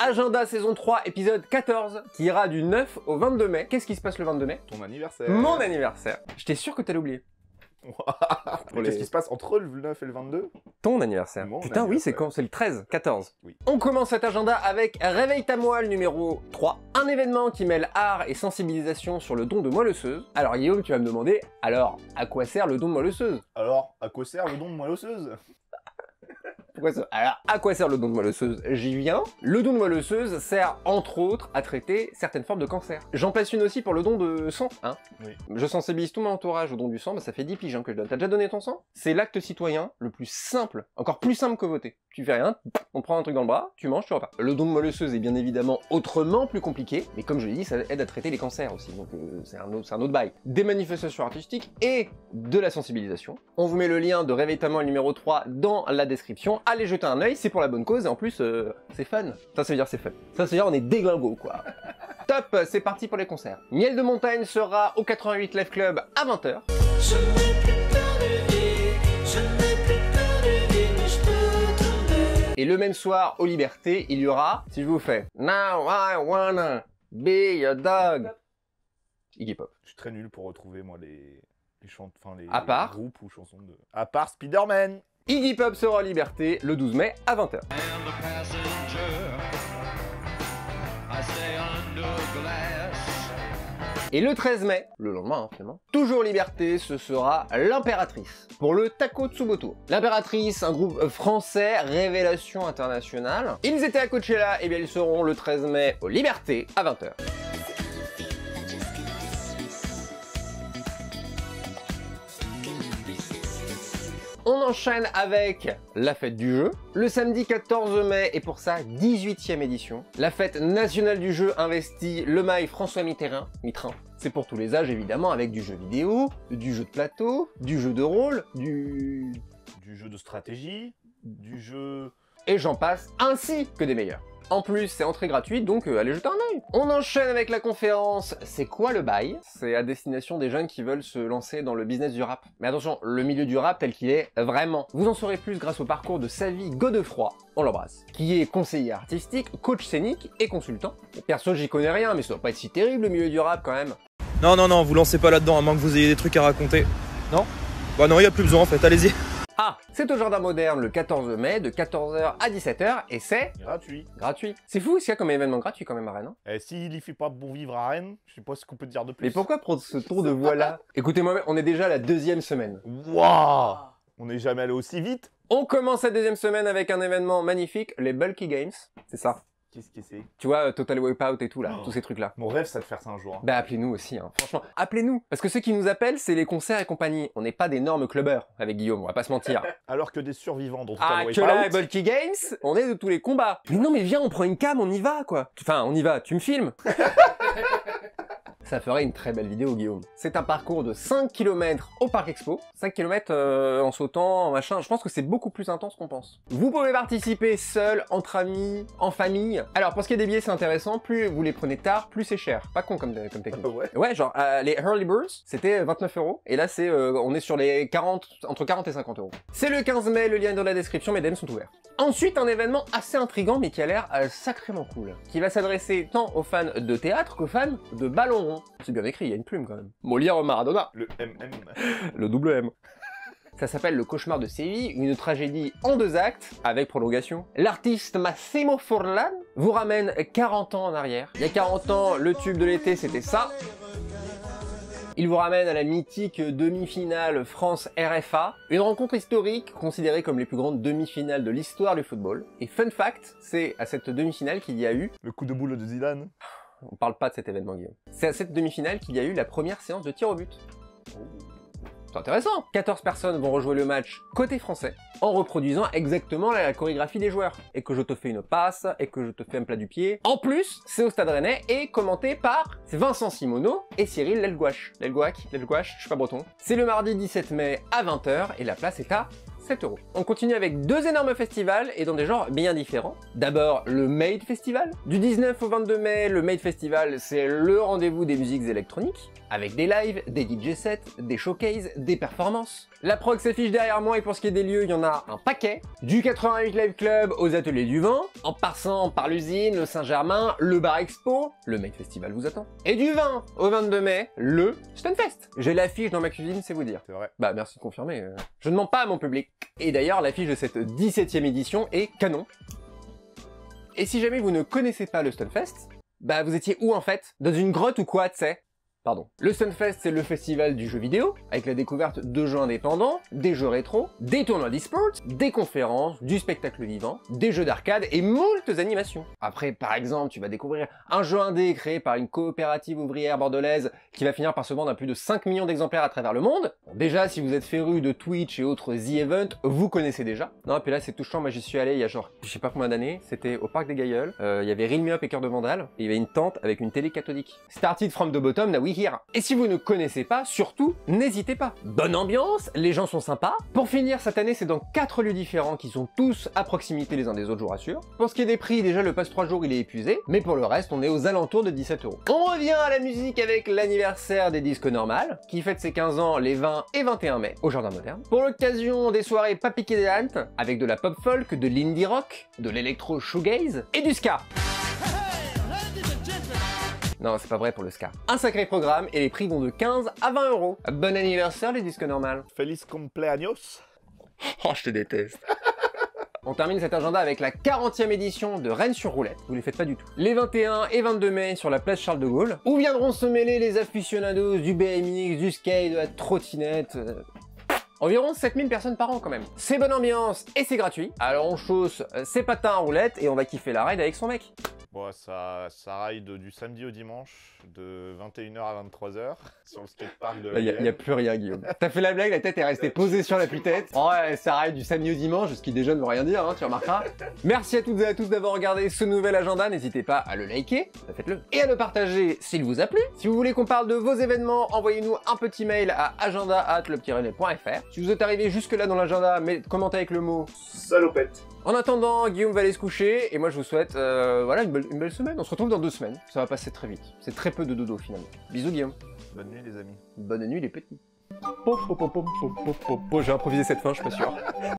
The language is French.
agenda saison 3, épisode 14, qui ira du 9 au 22 mai. Qu'est-ce qui se passe le 22 mai? Ton anniversaire. Mon anniversaire. J'étais sûr que t'allais oublier. Qu'est-ce qui se passe entre le 9 et le 22? Ton anniversaire. Mon Putain, anniversaire. oui, c'est quand? C'est le 13, 14. Oui. On commence cet agenda avec Réveille ta moelle numéro 3, un événement qui mêle art et sensibilisation sur le don de moelle osseuse. Alors Guillaume, tu vas me demander, alors, à quoi sert le don de moelle osseuse? Alors, à quoi sert le don de moelle osseuse? Pourquoi ça? Alors, à quoi sert le don de moelle osseuse? J'y viens. Le don de moelle osseuse sert, entre autres, à traiter certaines formes de cancer. J'en place une aussi pour le don de sang, hein. Oui. Je sensibilise tout mon entourage au don du sang, bah ça fait 10 piges hein, que je donne. T'as déjà donné ton sang? C'est l'acte citoyen le plus simple, encore plus simple que voter. Tu fais rien, on prend un truc dans le bras, tu manges, tu repars. Le don de moelle osseuse est bien évidemment autrement plus compliqué, mais comme je l'ai dit, ça aide à traiter les cancers aussi, donc c'est un autre bail. Des manifestations artistiques et de la sensibilisation. On vous met le lien de Réveille ta moelle numéro 3 dans la description. Allez jeter un œil, c'est pour la bonne cause, et en plus, c'est fun. Ça veut dire c'est fun. Ça veut dire on est déglingo, quoi. Top, c'est parti pour les concerts. Miel de montagne sera au 88 Live Club à 20h. Et le même soir, aux Libertés, il y aura, si je vous fais Now I wanna be your dog, Iggy Pop. Je suis très nul pour retrouver, moi, les À part groupes ou chansons de... À part Spider-Man. Iggy Pop sera aux Libertés le 12 mai à 20h. Et le 13 mai, le lendemain finalement, toujours Liberté, ce sera l'Impératrice, pour le Taco Tsuboto. L'Impératrice, un groupe français, révélation internationale. Ils étaient à Coachella, et bien ils seront le 13 mai aux Libertés à 20h. On enchaîne avec la fête du jeu, le samedi 14 mai et pour sa 18e édition. La fête nationale du jeu investit le mail François Mitterrand. C'est pour tous les âges évidemment, avec du jeu vidéo, du jeu de plateau, du jeu de rôle, du jeu de stratégie, du jeu... Et j'en passe, ainsi que des meilleurs. En plus, c'est entrée gratuite, donc allez jeter un œil. On enchaîne avec la conférence C'est quoi le bail? C'est à destination des jeunes qui veulent se lancer dans le business du rap. Mais attention, le milieu du rap tel qu'il est, vraiment. Vous en saurez plus grâce au parcours de Savy Godefroy, on l'embrasse, qui est conseiller artistique, coach scénique et consultant. Et perso, j'y connais rien, mais ça doit pas être si terrible le milieu du rap quand même. Non, vous lancez pas là-dedans, à moins que vous ayez des trucs à raconter. Non? Bah non, y a plus besoin en fait, allez-y. Ah, c'est au Jardin Moderne le 14 mai de 14h à 17h et c'est... gratuit. Gratuit. C'est fou ce qu'il y a comme événement gratuit quand même à Rennes. Hein. Et s'il y fait pas bon vivre à Rennes, je sais pas ce qu'on peut dire de plus. Mais pourquoi prendre ce tour de voie-là? Écoutez-moi, on est déjà à la 2e semaine. Waouh! On n'est jamais allé aussi vite. On commence la 2e semaine avec un événement magnifique, les Bulky Games. C'est ça. Qu'est-ce que c'est? Tu vois, Total Wipeout et tout là, tous ces trucs-là. Mon rêve, c'est de faire ça un jour. Hein. Bah appelez-nous aussi, hein. Franchement, appelez-nous. Parce que ceux qui nous appellent, c'est les concerts et compagnie. On n'est pas d'énormes clubbers avec Guillaume, on va pas se mentir. Alors que des survivants dont Ah, Total que Wipeout... là, Bulky Games, on est de tous les combats. Mais non, mais viens, on prend une cam, on y va, quoi. Enfin, on y va, tu me filmes. Ça ferait une très belle vidéo, Guillaume. C'est un parcours de 5 km au Parc Expo. 5 km en sautant, machin. Je pense que c'est beaucoup plus intense qu'on pense. Vous pouvez participer seul, entre amis, en famille. Alors, pour ce qui est des billets, c'est intéressant. Plus vous les prenez tard, plus c'est cher. Pas con comme technique. Ouais. Ouais, genre, les Early Birds, c'était 29 €. Et là, c'est, on est sur les 40, entre 40 et 50 €. C'est le 15 mai, le lien est dans la description, mes DM sont ouverts. Ensuite, un événement assez intriguant, mais qui a l'air sacrément cool. Qui va s'adresser tant aux fans de théâtre qu'aux fans de ballon rond. C'est bien écrit, il y a une plume quand même. Molière Maradona. Le MM. Le double M. Ça s'appelle Le Cauchemar de Séville, une tragédie en 2 actes, avec prolongation. L'artiste Massimo Forlan vous ramène 40 ans en arrière. Il y a 40 ans, le tube de l'été, c'était ça. Il vous ramène à la mythique demi-finale France-RFA, une rencontre historique considérée comme les plus grandes demi-finales de l'histoire du football. Et fun fact, c'est à cette demi-finale qu'il y a eu... Le coup de boule de Zidane. On parle pas de cet événement, Guillaume. C'est à cette demi-finale qu'il y a eu la première séance de tir au but. C'est intéressant. 14 personnes vont rejouer le match côté français, en reproduisant exactement la chorégraphie des joueurs. Et que je te fais une passe, et que je te fais un plat du pied. En plus, c'est au Stade Rennais, et commenté par Vincent Simoneau et Cyril Lelgouache. Lelgouache, je suis pas breton. C'est le mardi 17 mai à 20h, et la place est à 7 €. On continue avec 2 énormes festivals et dans des genres bien différents. D'abord, le Made Festival. Du 19 au 22 mai, le Made Festival, c'est le rendez-vous des musiques électroniques. avec des lives, des DJ sets, des showcases, des performances. La prog s'affiche derrière moi et pour ce qui est des lieux, il y en a un paquet. Du 88 Live Club aux Ateliers du Vent, en passant par l'usine, le Saint-Germain, le Bar Expo, le Make Festival vous attend. Et du 20 au 22 mai, le Stunfest. J'ai l'affiche dans ma cuisine, c'est vous dire. C'est vrai. Bah merci de confirmer, je ne mens pas à mon public. Et d'ailleurs, l'affiche de cette 17e édition est canon. Et si jamais vous ne connaissez pas le Stunfest, bah vous étiez où en fait? Dans une grotte ou quoi, tu sais? Pardon. Le Stunfest, c'est le festival du jeu vidéo, avec la découverte de jeux indépendants, des jeux rétro, des tournois d'e-sport, des conférences, du spectacle vivant, des jeux d'arcade et moultes animations. Après, par exemple, tu vas découvrir un jeu indé créé par une coopérative ouvrière bordelaise qui va finir par se vendre à plus de 5 millions d'exemplaires à travers le monde. Bon, déjà, si vous êtes féru de Twitch et autres The Event, vous connaissez déjà. Non, et puis là, c'est touchant, moi j'y suis allé il y a genre, je sais pas combien d'années, c'était au Parc des Gailleuls, il y avait Reel Me Up et Cœur de Vandale, et il y avait une tente avec une télé cathodique. Started from the bottom, now we here. Et si vous ne connaissez pas, surtout, n'hésitez pas. Bonne ambiance, les gens sont sympas. Pour finir, cette année, c'est dans 4 lieux différents qui sont tous à proximité les uns des autres, je vous rassure. Pour ce qui est des prix, déjà le pass 3 jours il est épuisé, mais pour le reste, on est aux alentours de 17 €. On revient à la musique avec l'anniversaire des disques normales, qui fête ses 15 ans les 20 et 21 mai, au Jardin Moderne. Pour l'occasion, des soirées pas piquées des hannetons, avec de la pop folk, de l'indie rock, de l'électro shoegaze et du ska. Non, c'est pas vrai pour le ska. Un sacré programme et les prix vont de 15 à 20 €. Bon anniversaire les disques normales. Feliz cumpleaños. Oh, je te déteste. On termine cet agenda avec la 40e édition de Rennes sur roulette, vous les faites pas du tout. Les 21 et 22 mai sur la place Charles de Gaulle, où viendront se mêler les aficionados du BMX, du skate, de la trottinette... Environ 7000 personnes par an quand même. C'est bonne ambiance et c'est gratuit. Alors on chausse ses patins à roulettes et on va kiffer la ride avec son mec. Bon, ça ride du samedi au dimanche, de 21 h à 23 h sur le skatepark de la Il n'y a plus rien, Guillaume. T'as fait la blague, la tête est restée posée sur la tête. Oh ouais, ça ride du samedi au dimanche, ce qui déjà ne veut rien dire, hein, tu remarqueras. Merci à toutes et à tous d'avoir regardé ce nouvel agenda. N'hésitez pas à le liker, faites-le. Et à le partager s'il vous a plu. Si vous voulez qu'on parle de vos événements, envoyez-nous un petit mail à agenda@le-rennais.fr. Si vous êtes arrivé jusque-là dans l'agenda, commentez avec le mot salopette. En attendant, Guillaume va aller se coucher, et moi je vous souhaite voilà, une belle semaine. On se retrouve dans 2 semaines, ça va passer très vite. C'est très peu de dodo finalement. Bisous Guillaume. Bonne nuit les amis. Bonne nuit les petits. J'ai improvisé cette fin, je suis pas sûr.